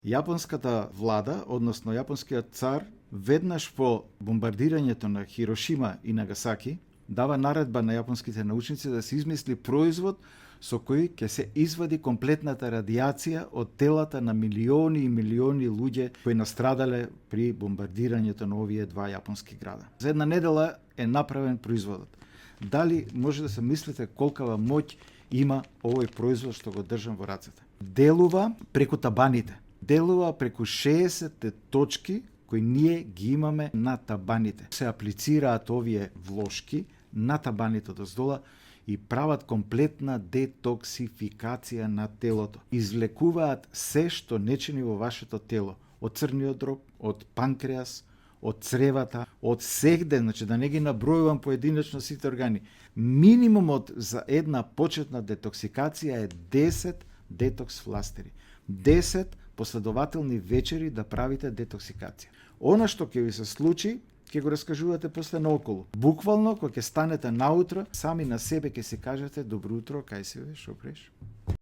Јапонската влада, односно јапонскиот цар, веднаш по бомбардирањето на Хирошима и Нагасаки, дава наредба на јапонските научници да се измисли производ со кој ќе се извади комплетната радиација од телата на милиони и милиони луѓе кои настрадале при бомбардирањето на овие два јапонски града. За една недела е направен производот. Дали може да се мислите колкава моќ има овој производ што го држам во рацете? Делува преку табаните. Делува преку 60 точки кои ние ги имаме на табаните. Се аплицираат овие влошки на табаните доздола и прават комплетна детоксификација на телото. Извлекуваат се што не чини во вашето тело. Од црниот дроб, од панкреас, од цревата, од сегде, значи да не ги набројувам поединечно сите органи. Минимумот за една почетна детоксикација е 10 детокс фластери. 10 последователни вечери да правите детоксикација. Она што ќе ви се случи, ќе го раскажувате после наоколу. Буквално, кога ќе станете наутро, сами на себе ќе си кажете добро утро, кај си бе, шо преш?